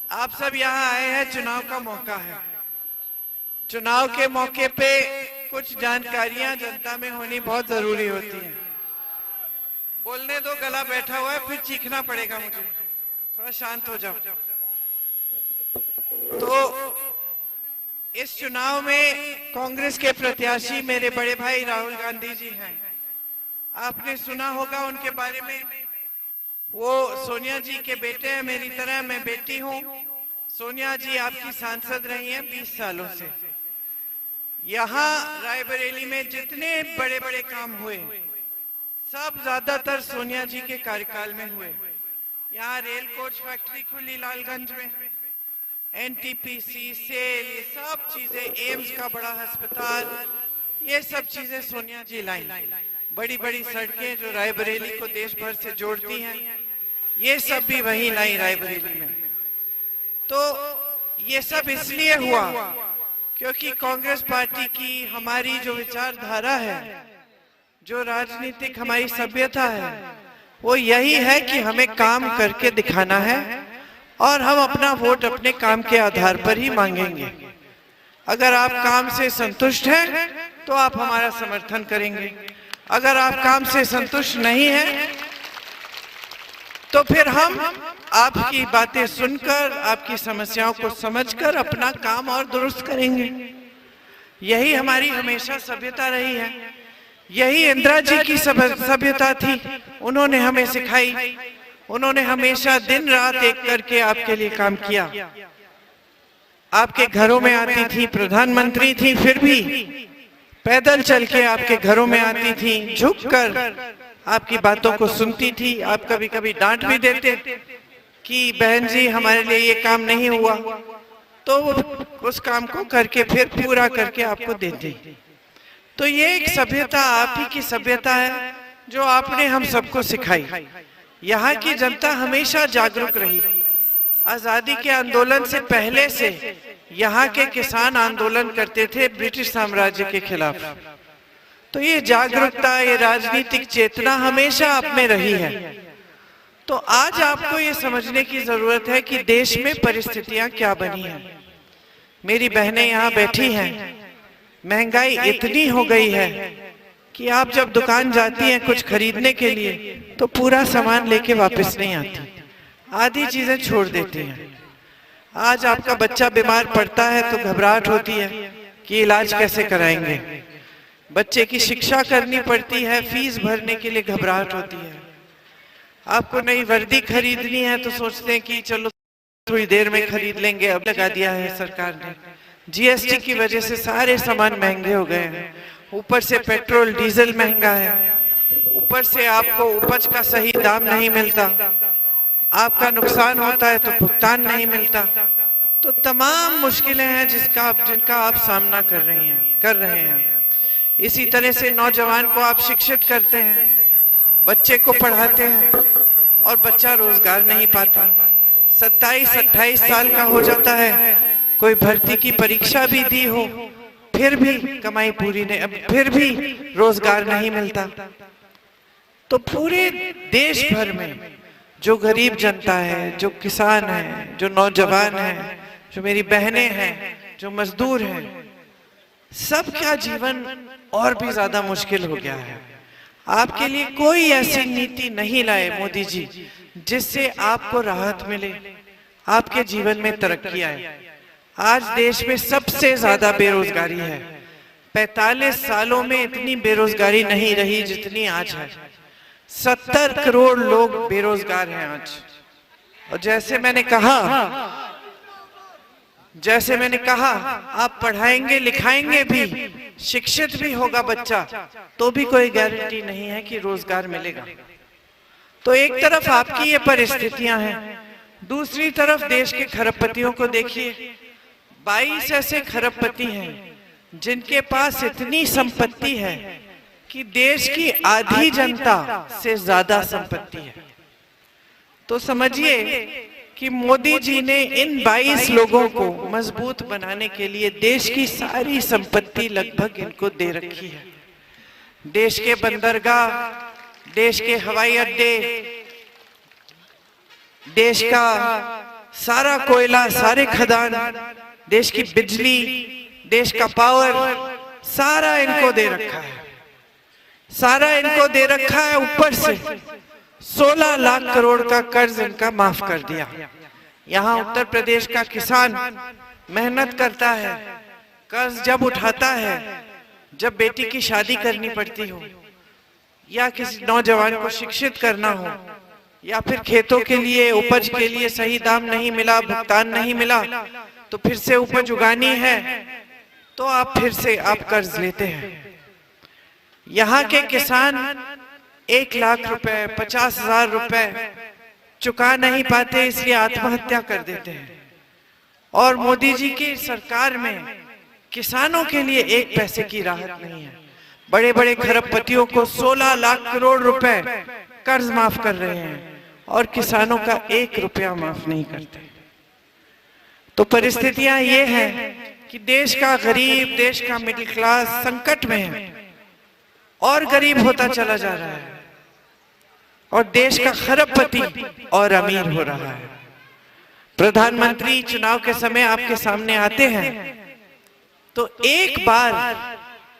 आप सब यहाँ आए हैं, चुनाव का मौका है। चुनाव के मौके पे कुछ जानकारियां जनता में होनी बहुत जरूरी होती हैं। बोलने दो, गला बैठा हुआ है, फिर चीखना पड़ेगा मुझे। थोड़ा शांत हो जाओ। तो इस चुनाव में कांग्रेस के प्रत्याशी मेरे बड़े भाई राहुल गांधी जी हैं। आपने सुना होगा उनके बारे में। वो सोनिया जी के बेटे हैं, मेरी तरह मैं बेटी हूँ। सोनिया जी आपकी सांसद रही हैं 20 सालों से। यहाँ रायबरेली में जितने बड़े बड़े काम हुए सब ज्यादातर सोनिया जी के कार्यकाल में हुए। यहाँ रेल कोच फैक्ट्री खुली लालगंज में, एनटीपीसी, सेल, ये सब चीजें, एम्स का बड़ा अस्पताल, ये सब चीजें सोनिया जी लाई। बड़ी बड़ी सड़कें जो रायबरेली को देश भर से जोड़ती हैं, ये सब भी वही लाई रायबरेली में। तो ये सब इसलिए हुआ क्योंकि कांग्रेस पार्टी की हमारी जो विचारधारा है, जो राजनीतिक हमारी सभ्यता है, वो यही है कि हमें काम करके दिखाना है और हम अपना वोट अपने काम के आधार पर ही मांगेंगे। अगर आप काम से संतुष्ट हैं तो आप हमारा समर्थन करेंगे। अगर आप काम से संतुष्ट नहीं हैं तो फिर हम आपकी बातें सुनकर, आपकी समस्याओं को समझकर अपना काम और दुरुस्त करेंगे। यही हमारी हमेशा सभ्यता रही है। यही इंदिरा जी की सभ्यता थी, उन्होंने हमें सिखाई। उन्होंने हमेशा दिन रात एक करके आपके लिए काम किया। आपके घरों में आती थी, प्रधानमंत्री थी, फिर भी पैदल चल के आपके घरों में आती थी, झुककर आपकी बातों को सुनती थी। आप कभी कभी डांट भी देते कि बहन जी हमारे लिए ये काम नहीं हुआ, तो उस काम को करके फिर पूरा करके आपको देते। तो ये एक सभ्यता आप ही की सभ्यता है जो आपने हम सबको सिखाई। यहाँ की जनता हमेशा जागरूक रही। आजादी के आंदोलन से पहले से यहाँ के किसान आंदोलन करते थे ब्रिटिश साम्राज्य के खिलाफ। तो ये जागरूकता, ये राजनीतिक चेतना हमेशा आप में रही है। तो आज आपको ये समझने की जरूरत है कि देश में परिस्थितियां क्या बनी हैं। मेरी बहनें यहाँ बैठी हैं। महंगाई इतनी हो गई है कि आप जब दुकान जाती हैं कुछ खरीदने के लिए तो पूरा सामान लेके वापस नहीं आती, आधी चीजें छोड़ देती हैं। आज आपका बच्चा बीमार पड़ता है तो घबराहट होती है कि इलाज कैसे कराएंगे। बच्चे की शिक्षा करनी पड़ती है, फीस भरने के लिए घबराहट होती है। आपको नई वर्दी खरीदनी है तो सोचते हैं कि चलो थोड़ी देर में खरीद लेंगे। अब लगा दिया है सरकार ने, जीएसटी की वजह से सारे सामान महंगे हो गए हैं। ऊपर से पेट्रोल डीजल महंगा है, ऊपर से आपको उपज का सही दाम नहीं मिलता, आपका नुकसान होता है तो भुगतान नहीं मिलता। तो तमाम मुश्किलें हैं जिनका आप सामना कर रहे हैं। इसी तरह से नौजवान को आप शिक्षित करते हैं, बच्चे को पढ़ाते हैं और बच्चा रोजगार नहीं पाता। 27-28 साल का हो जाता है, कोई भर्ती की परीक्षा भी दी हो, फिर भी कमाई पूरी नहीं, फिर भी रोजगार नहीं मिलता। तो पूरे देश भर में जो गरीब जनता है, जो किसान है, जो नौजवान है, जो मेरी बहनें हैं, जो मजदूर हैं, सबका जीवन और भी ज्यादा मुश्किल हो गया है। आपके लिए कोई ऐसी नीति नहीं लाए मोदी जी जिससे आपको राहत मिले, आपके जीवन में तरक्की आए। आज देश में सबसे ज्यादा बेरोजगारी है। 45 सालों में इतनी बेरोजगारी नहीं रही जितनी आज है। 70 करोड़ लोग बेरोजगार हैं आज। और जैसे मैंने कहा आप पढ़ाएंगे लिखाएंगे भी, शिक्षित भी होगा बच्चा, तो भी कोई गारंटी नहीं है कि रोजगार मिलेगा। तो एक तरफ आपकी ये परिस्थितियां हैं, दूसरी तरफ देश के खरबपतियों को देखिए। 22 ऐसे खरबपति हैं जिनके पास इतनी संपत्ति है कि देश की आधी जनता से ज्यादा संपत्ति है। तो समझिए कि मोदी जी ने इन 22 लोगों को मजबूत बनाने के लिए देश की सारी संपत्ति लगभग इनको दे रखी है। देश के बंदरगाह, देश के हवाई अड्डे, देश का सारा कोयला, सारे खदान, देश की बिजली, देश का पावर, सारा इनको दे रखा है, सारा इनको दे रखा है। ऊपर से 16 लाख करोड़ का कर्ज इनका माफ कर दिया। यहाँ उत्तर प्रदेश का किसान मेहनत करता है, कर्ज जब उठाता है, जब बेटी की शादी करनी पड़ती हो, या किसी नौजवान को शिक्षित करना हो, या फिर खेतों के लिए, उपज के लिए सही दाम नहीं मिला, भुगतान नहीं मिला, तो फिर से उपज उगानी है, तो आप फिर से आप कर्ज लेते हैं। यहाँ के किसान 1 लाख रुपए, 50,000 रुपए चुका नहीं पाते, इसलिए आत्महत्या कर देते हैं। और मोदी जी की सरकार में किसानों के लिए 1 पैसे की राहत नहीं है। बड़े बड़े खरबपतियों को 16 लाख करोड़ रुपए कर्ज माफ कर रहे हैं और किसानों का 1 रुपया माफ नहीं करते। तो परिस्थितियां ये हैं कि देश का गरीब, देश का मिडिल क्लास संकट में है और गरीब होता चला जा रहा है, और देश का खरबपति और अमीर हो रहा है। प्रधानमंत्री चुनाव के समय आपके सामने आते हैं तो एक बार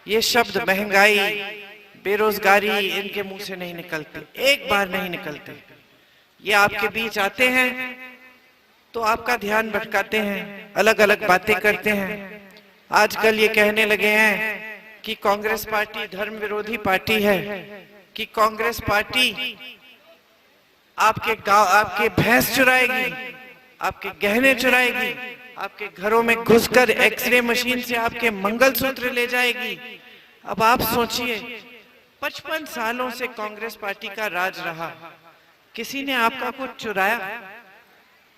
ये शब्द महंगाई, बेरोजगारी इनके मुंह से नहीं निकलते, एक बार नहीं निकलते। ये आपके बीच आते हैं तो आपका ध्यान भटकाते हैं, अलग अलग बातें करते हैं। आजकल ये कहने लगे हैं कि कांग्रेस पार्टी धर्म विरोधी पार्टी है, कि कांग्रेस पार्टी आपके गांव, आपके भैंस चुराएगी, आपके गहने चुराएगी, आपके घरों में घुसकर एक्सरे मशीन से आपके मंगलसूत्र ले जाएगी। अब आप सोचिए, 55 सालों से कांग्रेस पार्टी का राज रहा, किसी ने आपका कुछ चुराया?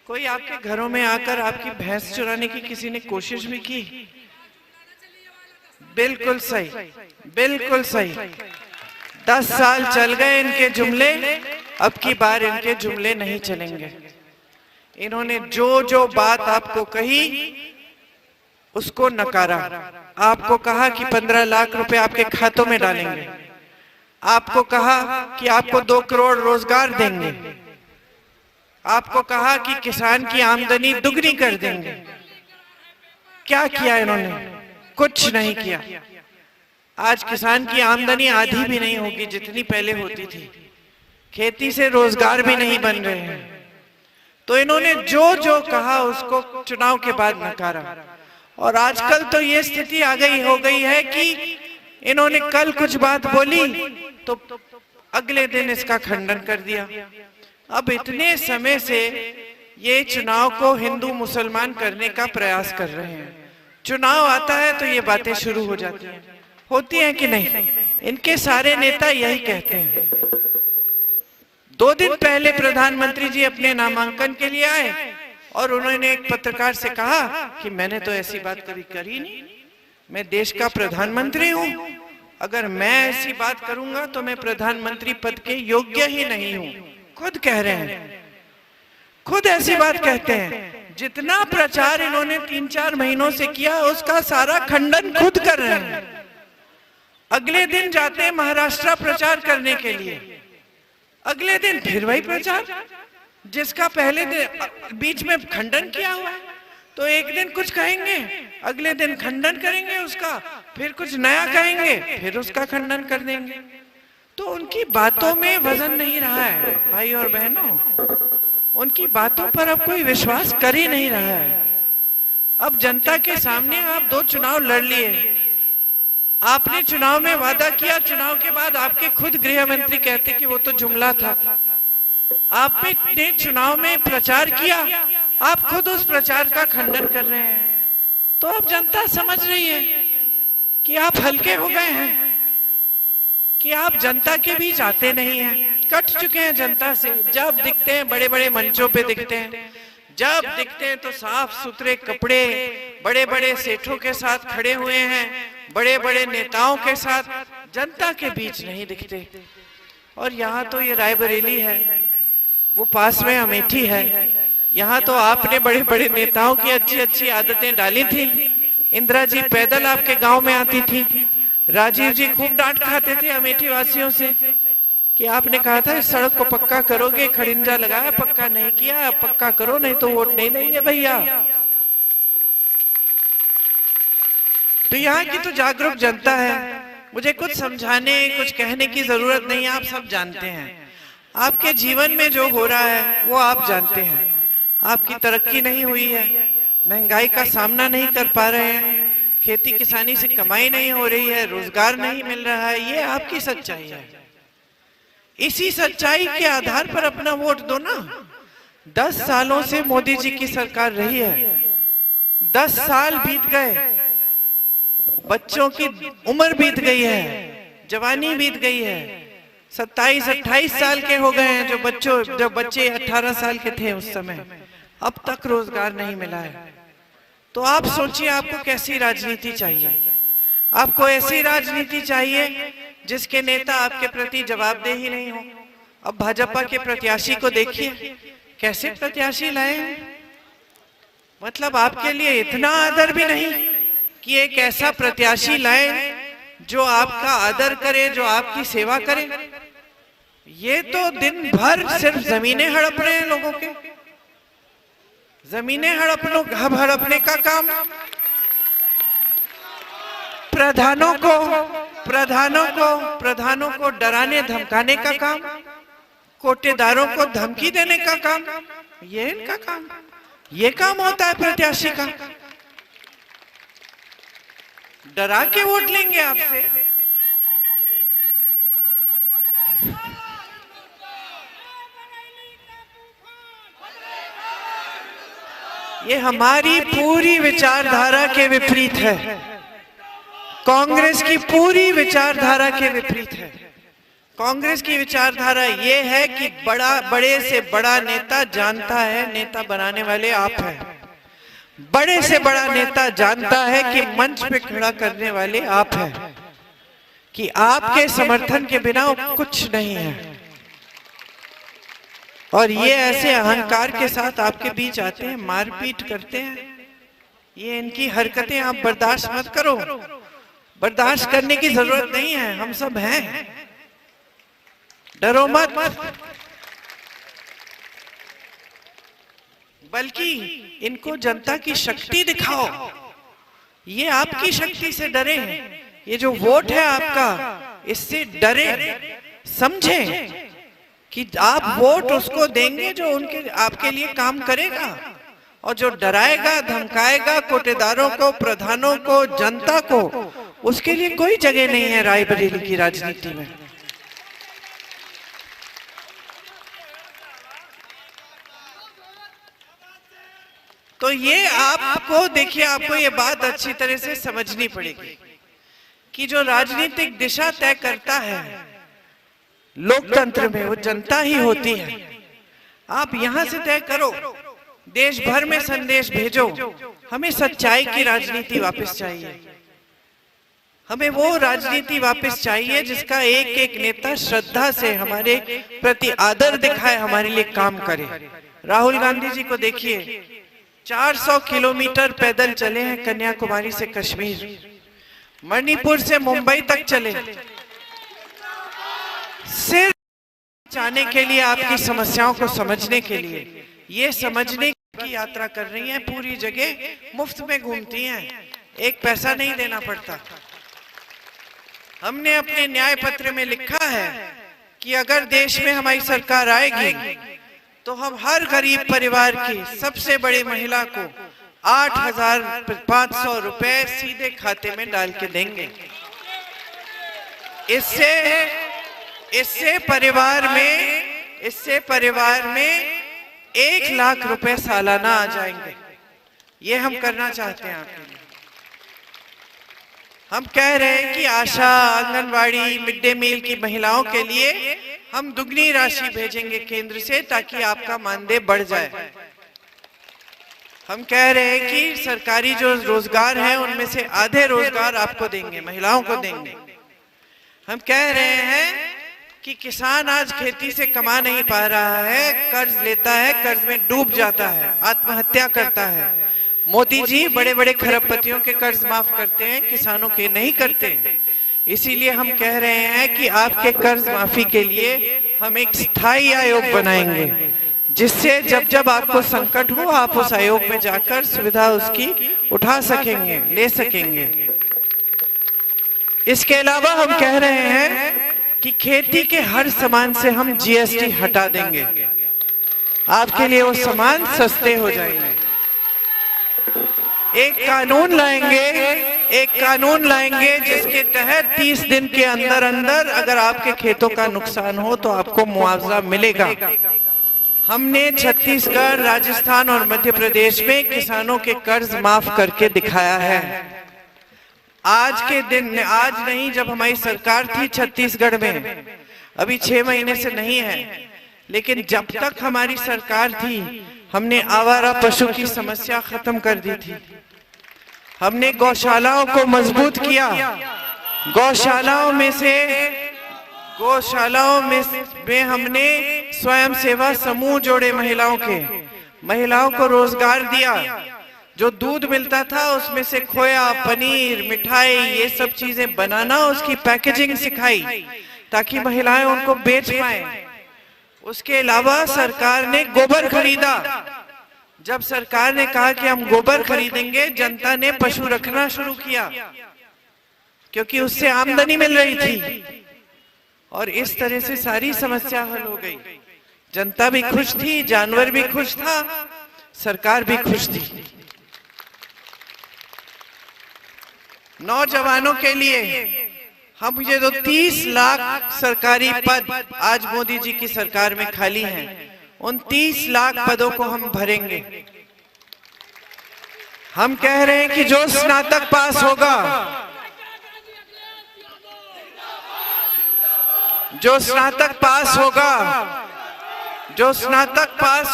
कोई आपके घरों में आकर आपकी भैंस चुराने की किसी ने कोशिश भी की? बिल्कुल सही, बिल्कुल सही। 10 साल चल गए इनके जुमले, अब की बार इनके जुमले नहीं चलेंगे। इन्होंने जो जो बात आपको कही उसको नकारा। आपको कहा कि 15 लाख रुपए आपके खातों में डालेंगे, आपको कहा कि आपको 2 करोड़ रोजगार देंगे, आपको कहा कि किसान की आमदनी दुगनी कर देंगे। क्या किया इन्होंने? कुछ नहीं किया। आज किसान की आमदनी आधी भी नहीं होगी जितनी पहले होती थी, खेती से रोजगार भी नहीं बन रहे हैं। तो इन्होंने जो जो कहा उसको चुनाव के बाद नकारा। और आजकल तो ये स्थिति आ गई हो गई है कि इन्होंने कल कुछ बात बोली तो अगले दिन इसका खंडन कर दिया। अब इतने समय से ये चुनाव को हिंदू मुसलमान करने का प्रयास कर रहे हैं। चुनाव आता है तो ये बातें शुरू हो जाती हैं। होती हैं कि नहीं? इनके सारे नेता यही कहते हैं। 2 दिन पहले प्रधानमंत्री जी अपने नामांकन के लिए आए और उन्होंने एक पत्रकार से कहा कि मैंने तो ऐसी बात कभी करी नहीं, मैं देश का प्रधानमंत्री हूं, अगर मैं ऐसी बात करूंगा तो मैं प्रधानमंत्री पद के योग्य ही नहीं हूं। खुद कह रहे हैं, खुद ऐसी बात कहते हैं। जितना प्रचार इन्होंने 3-4 महीनों से किया उसका सारा खंडन खुद कर रहे हैं। अगले दिन जाते हैं महाराष्ट्र प्रचार करने के लिए, अगले दिन फिर वही प्रचार जिसका पहले बीच में खंडन किया हुआ है। तो एक दिन कुछ कहेंगे, अगले दिन खंडन करेंगे उसका, फिर कुछ नया कहेंगे, फिर उसका खंडन कर देंगे। तो उनकी बातों में वजन नहीं रहा है भाई और बहनों, उनकी बातों पर अब कोई विश्वास कर ही नहीं रहा है। अब जनता के सामने आप 2 चुनाव लड़ लिए, आपने चुनाव में वादा किया, चुनाव के बाद आपके खुद गृह मंत्री कहते कि वो तो जुमला था। आपने चुनाव में प्रचार किया, आप खुद उस प्रचार का खंडन कर रहे हैं। तो अब जनता समझ रही है कि आप हल्के हो गए हैं, कि आप जनता के बीच आते नहीं हैं, कट चुके हैं जनता से। जब दिखते हैं बड़े बड़े मंचों पे दिखते हैं, जब दिखते हैं तो साफ सुथरे कपड़े, बड़े बड़े सेठों के साथ खड़े हुए हैं, बड़े बड़े नेताओं के साथ, जनता के बीच नहीं दिखते। और यहाँ तो ये रायबरेली है, वो पास में अमेठी है, यहाँ तो आपने बड़े बड़े नेताओं की अच्छी अच्छी आदतें डाली थी। इंदिरा जी पैदल आपके गांव में आती थी, राजीव जी खूब डांट खाते थे अमेठी वासियों से, कि आपने कहा था इस सड़क को पक्का करोगे, खड़िंजा लगाया, पक्का नहीं किया, अब पक्का करो नहीं तो वोट नहीं देंगे भैया। तो यहाँ की तो जागरूक जनता है, मुझे कुछ समझाने कुछ कहने की जरूरत नहीं है, आप सब जानते हैं। आपके जीवन में जो हो रहा है वो आप जानते हैं। आपकी तरक्की नहीं हुई है, महंगाई का सामना नहीं कर पा रहे हैं, खेती किसानी से कमाई नहीं हो रही है, रोजगार नहीं मिल रहा है, ये आपकी सच्चाई है। इसी सच्चाई के आधार पर अपना वोट दो ना। 10 सालों से मोदी जी की सरकार रही है, 10 साल बीत गए, बच्चों की उम्र बीत गई है, जवानी बीत गई है, 27-28 साल के हो गए हैं जो बच्चे 18 साल के थे उस समय, अब तक रोजगार नहीं मिला है। तो आप सोचिए आपको कैसी राजनीति चाहिए। आपको ऐसी राजनीति चाहिए जिसके नेता आपके प्रति जवाबदेही नहीं हो। अब भाजपा के प्रत्याशी को देखिए, कैसे प्रत्याशी लाए, मतलब आपके लिए इतना आदर भी नहीं कि एक ऐसा प्रत्याशी लाए जो आपका आदर करे, जो आपकी सेवा करे। ये तो दिन भर सिर्फ जमीनें हड़प रहे हैं लोगों के, जमीनें हड़पने का काम। प्रधानों को डराने धमकाने का काम, कोटेदारों को धमकी देने का काम, ये इनका काम, ये काम होता है प्रत्याशी का। डरा के वोट लेंगे आपसे। ये हमारी पूरी विचारधारा के विपरीत है, कांग्रेस की पूरी विचारधारा के विपरीत है। कांग्रेस की विचारधारा ये है कि बड़े से बड़ा नेता जानता है, नेता बनाने वाले आप हैं। बड़े से बड़ा नेता जानता है कि मंच पे खड़ा करने वाले आप हैं, कि आपके समर्थन के बिना कुछ नहीं है। और ये ऐसे अहंकार के साथ आपके बीच आते हैं, मारपीट करते हैं। ये इनकी हरकतें आप बर्दाश्त मत करो, बर्दाश्त करने की जरूरत नहीं है, हम सब हैं, डरो मत। बल्कि इनको जनता की शक्ति दिखाओ, ये आपकी शक्ति से डरे हैं। ये जो वोट है आपका, इससे डरे, समझें कि आप वोट उसको देंगे जो उनके आपके लिए काम करेगा, और जो डराएगा धमकाएगा कोटेदारों को, प्रधानों को, जनता को, उसके लिए कोई जगह नहीं है रायबरेली की राजनीति में। तो ये आपको देखिए, आपको ये बात अच्छी तरह से समझनी पड़ेगी कि जो राजनीतिक दिशा तय करता है लोकतंत्र में, वो जनता ही होती है। आप यहां से तय करो, देश भर में संदेश भेजो, हमें सच्चाई की राजनीति वापस चाहिए। हमें वो राजनीति वापस चाहिए जिसका एक एक नेता श्रद्धा से हमारे प्रति आदर दिखाए, हमारे लिए काम करे। राहुल गांधी जी को देखिए, 400 किलोमीटर पैदल चले हैं कन्याकुमारी से कश्मीर, मणिपुर से मुंबई तक चले, सिर्फ जाने के लिए, आपकी समस्याओं को समझने के लिए। ये समझने की यात्रा कर रही हैं, पूरी जगह मुफ्त में घूमती हैं, एक पैसा नहीं देना पड़ता। हमने अपने न्याय पत्र में लिखा है कि अगर देश में हमारी सरकार आएगी तो हम हर गरीब परिवार की सबसे बड़ी महिला को 8,500 रुपए सीधे खाते में डाल के देंगे। इससे परिवार में 1 लाख रुपए सालाना आ जाएंगे। ये हम करना चाहते हैं आपके लिए। हम कह रहे हैं कि आशा, आंगनवाड़ी, मिड डे मील की महिलाओं के लिए हम दुगनी राशि भेजेंगे केंद्र से, ताकि आपका मानदेय बढ़ जाए। हम कह रहे हैं कि सरकारी जो रोजगार है उनमें से आधे रोजगार आपको देंगे, महिलाओं को देंगे। हम कह रहे हैं कि किसान आज खेती से कमा नहीं पा रहा है, कर्ज लेता है, कर्ज में डूब जाता है, आत्महत्या करता है। मोदी जी बड़े बड़े खरबपतियों के कर्ज माफ करते हैं, किसानों के नहीं करते। इसीलिए हम कह रहे हैं कि आपके कर्ज माफी के लिए हम एक स्थायी आयोग बनाएंगे, जिससे जब जब आपको संकट हो आप उस आयोग में जाकर सुविधा उसकी उठा सकेंगे, ले सकेंगे। इसके अलावा हम कह रहे हैं कि खेती के हर सामान से हम जीएसटी हटा देंगे, आपके लिए वो सामान सस्ते हो जाएंगे। एक कानून लाएंगे जिसके तहत 30 दिन के अंदर अंदर अगर आपके खेतों का नुकसान हो तो आपको मुआवजा मिलेगा। हमने छत्तीसगढ़, राजस्थान और मध्य प्रदेश में किसानों के कर्ज माफ करके दिखाया है। आज के दिन, आज नहीं, जब हमारी सरकार थी छत्तीसगढ़ में, अभी 6 महीने से नहीं है, लेकिन जब तक हमारी सरकार थी हमने आवारा पशु की समस्या खत्म कर दी थी। हमने गौशालाओं को मजबूत किया। गौशालाओं में हमने स्वयं सेवा समूह जोड़े महिलाओं को रोजगार दिया। जो दूध मिलता था उसमें से खोया, पनीर, मिठाई, ये सब चीजें बनाना, उसकी पैकेजिंग सिखाई ताकि महिलाएं उनको बेच पाए। उसके अलावा सरकार ने गोबर खरीदा। जब सरकार ने कहा कि हम गोबर खरीदेंगे, जनता ने पशु रखना शुरू किया क्योंकि उससे आमदनी मिल रही थी, और इस तरह से सारी समस्या हल हो गई। जनता भी खुश थी, जानवर भी खुश था, सरकार भी खुश थी। नौजवानों के लिए हम ये जो 30 लाख सरकारी पद आज मोदी जी की सरकार में खाली हैं, उन 30 लाख पदों को हम भरेंगे। हम कह रहे हैं कि जो स्नातक पास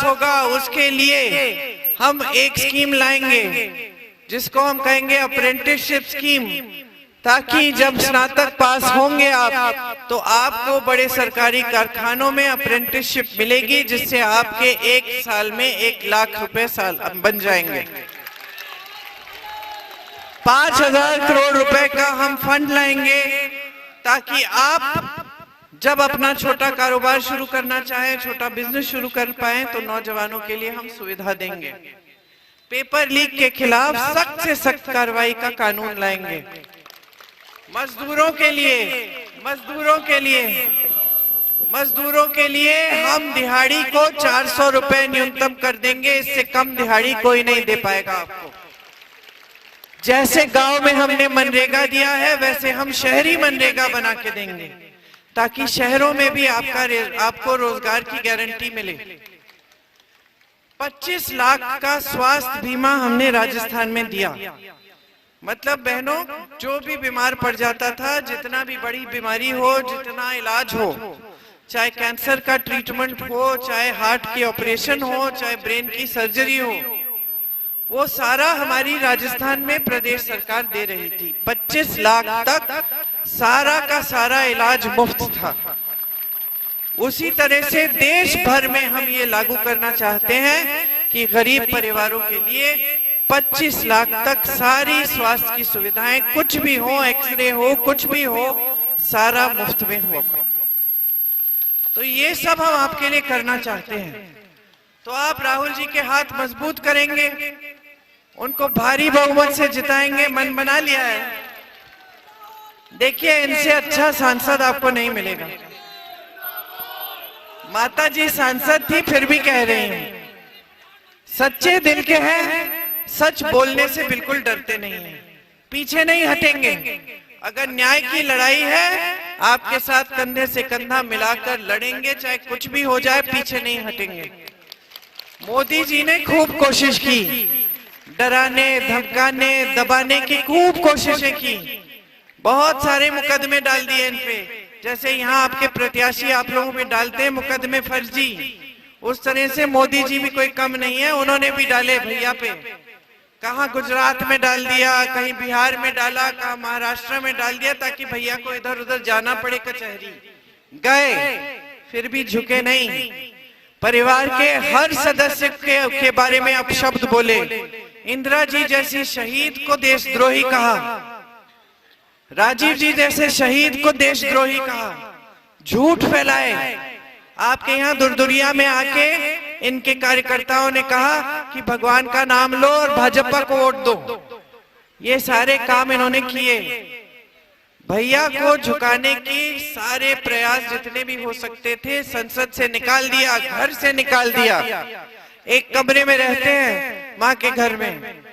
होगा उसके लिए हम एक स्कीम लाएंगे जिसको हम कहेंगे अप्रेंटिसशिप स्कीम, ताकि जब स्नातक पास होंगे आप तो आपको बड़े सरकारी कारखानों में अप्रेंटिसशिप मिलेगी, जिससे आपके 1 साल में 1 लाख रुपए साल बन जाएंगे। 5,000 करोड़ रुपए का हम फंड लाएंगे ताकि आप जब अपना छोटा कारोबार शुरू करना चाहें, छोटा बिजनेस शुरू कर पाए, तो नौजवानों के लिए हम सुविधा देंगे। पेपर लीक के खिलाफ सख्त से सख्त कार्रवाई का कानून लाएंगे। मजदूरों के लिए हम दिहाड़ी को 400 रुपए न्यूनतम कर देंगे। इससे कम दिहाड़ी कोई नहीं दे पाएगा आपको। जैसे गांव में हमने मनरेगा दिया है, वैसे हम शहरी मनरेगा बना के देंगे, ताकि शहरों में भी आपको रोजगार की गारंटी मिले। 25 लाख का स्वास्थ्य बीमा हमने राजस्थान में दिया। मतलब बहनों, जो भी बीमार पड़ जाता था, जितना भी बड़ी बीमारी हो, जितना इलाज हो, चाहे कैंसर का ट्रीटमेंट हो, चाहे हार्ट की ऑपरेशन हो, चाहे ब्रेन की सर्जरी हो, वो सारा हमारी राजस्थान में प्रदेश सरकार दे रही थी। 25 लाख तक सारा का सारा इलाज मुफ्त था। उसी तरह से देश भर में हम ये लागू करना चाहते हैं कि गरीब परिवारों के लिए 25 लाख तक सारी स्वास्थ्य की सुविधाएं, कुछ भी हो, एक्सरे हो, कुछ भी हो, सारा मुफ्त में होगा। तो ये सब हम आपके लिए करना चाहते हैं। तो आप राहुल जी के हाथ मजबूत करेंगे, उनको भारी बहुमत से जिताएंगे। मन बना लिया है। देखिए, इनसे अच्छा सांसद आपको नहीं मिलेगा। माता जी सांसद थी, फिर भी कह रही हैं, सच्चे दिल के हैं, सच बोलने से बिल्कुल डरते नहीं हैं, पीछे नहीं हटेंगे। अगर न्याय की लड़ाई है, आपके साथ कंधे से कंधा मिलाकर लड़ेंगे, चाहे कुछ भी हो जाए, पीछे नहीं हटेंगे। मोदी जी ने खूब कोशिश की, डराने, धमकाने, दबाने की खूब कोशिशें की। बहुत सारे मुकदमे डाल दिए इन पे, जैसे यहाँ आपके प्रत्याशी आप लोगों पे डालते हैं मुकदमे फर्जी, उस तरह से मोदी जी भी कोई कम नहीं है, उन्होंने भी डाले भैया पे। कहाँ गुजरात में डाल दिया, कहीं बिहार में डाला, कहाँ महाराष्ट्र में डाल दिया, ताकि भैया को इधर उधर जाना पड़े कचहरी। गए, फिर भी झुके नहीं। परिवार के हर सदस्य के बारे में अपशब्द बोले। इंदिरा जी जैसी शहीद को देशद्रोही कहा। राजीव जी जैसे शहीद को देशद्रोही कहा, झूठ फैलाए। आपके यहाँ दुर्दुरिया में आके इनके कार्यकर्ताओं ने कहा कि भगवान का नाम लो और भाजपा को वोट दो। ये सारे काम इन्होंने किए। भैया को झुकाने की सारे प्रयास जितने भी हो सकते थे संसद से निकाल दिया, घर से निकाल दिया। एक कमरे में रहते हैं माँ के घर में,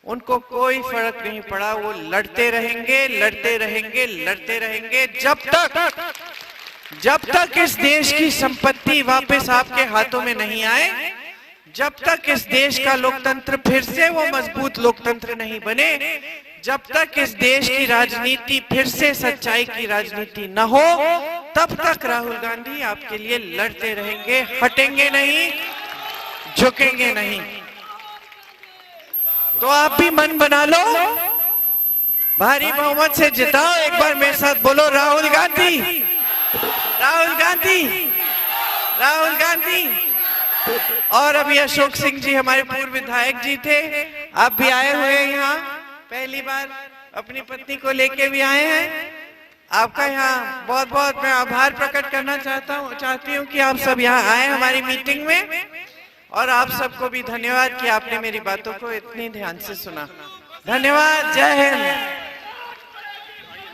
उनको कोई फर्क नहीं पड़ा। वो लड़ते रहेंगे, लड़ते रहेंगे, लड़ते रहेंगे जब तक इस देश की संपत्ति वापस आपके हाथों में नहीं आए, जब तक इस देश का लोकतंत्र फिर से वो मजबूत लोकतंत्र नहीं बने, जब तक इस देश की राजनीति फिर से सच्चाई की राजनीति न हो, तब तक राहुल गांधी आपके लिए लड़ते रहेंगे, हटेंगे नहीं, झुकेंगे नहीं। तो आप भी मन बना लो, भारी बहुमत से जिताओ। एक बार मेरे साथ बोलो, राहुल गांधी, राहुल गांधी, राहुल गांधी। और अभी अशोक सिंह जी हमारे पूर्व विधायक जी थे, आप भी आए हुए हैं यहाँ, पहली बार अपनी पत्नी को लेके भी आए हैं। आपका यहाँ बहुत बहुत मैं आभार प्रकट करना चाहती हूँ कि आप सब यहाँ आए हमारी मीटिंग में। और आप सबको भी धन्यवाद कि आपने मेरी बातों को इतनी ध्यान से सुना। धन्यवाद। जय हिंद।